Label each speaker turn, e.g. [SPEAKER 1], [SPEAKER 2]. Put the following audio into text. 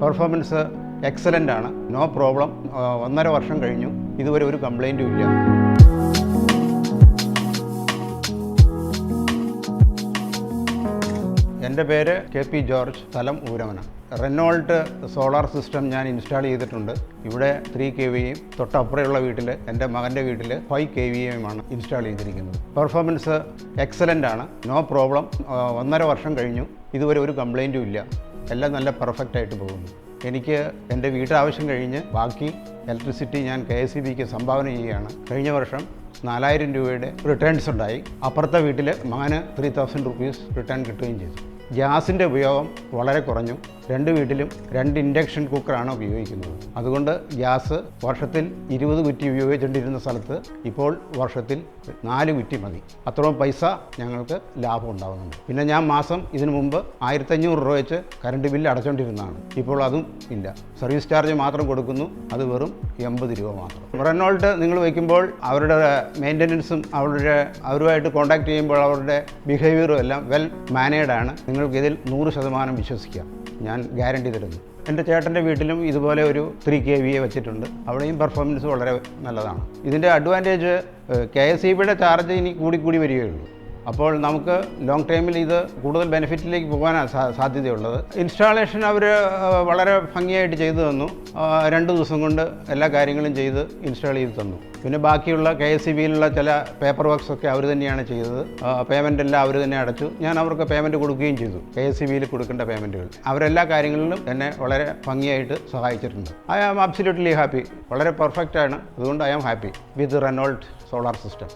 [SPEAKER 1] Performance excellent ആണ്, no problem. 1.5 വർഷം കഴിഞ്ഞു, ഇതുവരെ ഒരു കംപ്ലൈൻറ്റും ഇല്ല. എൻ്റെ പേര് KP ജോർജ്, സ്ഥലം ഊരമന. റെനോൾട്ട് സോളാർ സിസ്റ്റം ഞാൻ ഇൻസ്റ്റാൾ ചെയ്തിട്ടുണ്ട്. ഇവിടെ 3 kVയും തൊട്ടപ്പുറയുള്ള വീട്ടിൽ എൻ്റെ മകൻ്റെ വീട്ടിൽ 5 kVയുമാണ് ഇൻസ്റ്റാൾ ചെയ്തിരിക്കുന്നത്. പെർഫോമൻസ് എക്സലൻ്റ് ആണ്, നോ പ്രോബ്ലം. 1.5 വർഷം കഴിഞ്ഞു, ഇതുവരെ ഒരു കംപ്ലൈൻറ്റും ഇല്ല. എല്ലാം നല്ല പെർഫെക്റ്റായിട്ട് പോകുന്നു. എനിക്ക് എൻ്റെ വീട്ടാവശ്യം കഴിഞ്ഞ് ബാക്കി ഇലക്ട്രിസിറ്റി ഞാൻ KSEBക്ക് സംഭാവന ചെയ്യുകയാണ്. കഴിഞ്ഞ വർഷം 4000 രൂപയുടെ റിട്ടേൺസ് ഉണ്ടായി. അപ്പുറത്തെ വീട്ടിൽ മകന് 3000 റുപ്പീസ് റിട്ടേൺ കിട്ടുകയും ചെയ്തു. ഗ്യാസിൻ്റെ ഉപയോഗം വളരെ കുറഞ്ഞു. 2 വീട്ടിലും 2 ഇൻഡക്ഷൻ കുക്കറാണ് ഉപയോഗിക്കുന്നത്. അതുകൊണ്ട് ഗ്യാസ് വർഷത്തിൽ 20 കുറ്റി ഉപയോഗിച്ചുകൊണ്ടിരുന്ന സ്ഥലത്ത് ഇപ്പോൾ വർഷത്തിൽ 4 കുറ്റി മതി. അത്രയും പൈസ ഞങ്ങൾക്ക് ലാഭം ഉണ്ടാകുന്നുണ്ട്. പിന്നെ ഞാൻ മാസം ഇതിനു മുമ്പ് 1500 രൂപ വെച്ച് കറണ്ട് ബില്ല് അടച്ചുകൊണ്ടിരുന്നതാണ്. ഇപ്പോൾ അതും ഇല്ല. സർവീസ് ചാർജ് മാത്രം കൊടുക്കുന്നു, അത് വെറും 80 രൂപ മാത്രം. റെനോൾട്ട് നിങ്ങൾ വയ്ക്കുമ്പോൾ അവരുടെ മെയിൻ്റനൻസും അവരുമായിട്ട് കോൺടാക്ട് ചെയ്യുമ്പോൾ അവരുടെ ബിഹേവിയറും എല്ലാം വെൽ മാനേഡാണ്. നിങ്ങൾക്കിതിൽ 100% വിശ്വസിക്കാം. ഞാൻ ഗ്യാരണ്ടി തരുന്നു. എൻ്റെ ചേട്ടൻ്റെ വീട്ടിലും ഇതുപോലെ ഒരു 3 kVA വെച്ചിട്ടുണ്ട്. അവിടെയും പെർഫോമൻസ് വളരെ നല്ലതാണ്. ഇതിൻ്റെ അഡ്വാൻറ്റേജ് KSEBയുടെ ചാർജ് ഇനി കൂടി വരികയുള്ളൂ. അപ്പോൾ നമുക്ക് ലോങ് ടൈമിൽ ഇത് കൂടുതൽ ബെനിഫിറ്റിലേക്ക് പോകാനാണ് സാധ്യതയുള്ളത്. ഇൻസ്റ്റാളേഷൻ അവർ വളരെ ഭംഗിയായിട്ട് ചെയ്തു തന്നു. 2 ദിവസം കൊണ്ട് എല്ലാ കാര്യങ്ങളും ചെയ്ത് ഇൻസ്റ്റാൾ ചെയ്ത് തന്നു. പിന്നെ ബാക്കിയുള്ള KSEBയിലുള്ള ചില പേപ്പർ വർക്ക്സ് ഒക്കെ അവർ തന്നെയാണ് ചെയ്തത്. പേയ്മെൻ്റ് എല്ലാം അവർ തന്നെ അടച്ചു. ഞാൻ അവർക്ക് പേയ്മെൻറ്റ് കൊടുക്കുകയും ചെയ്തു. KSEBയിൽ കൊടുക്കേണ്ട പേയ്മെൻറ്റുകൾ അവരെല്ലാ കാര്യങ്ങളിലും എന്നെ വളരെ ഭംഗിയായിട്ട് സഹായിച്ചിട്ടുണ്ട്. I am absolutely happy. വളരെ പെർഫെക്റ്റ് ആണ്. അതുകൊണ്ട് I am happy with Renault solar system.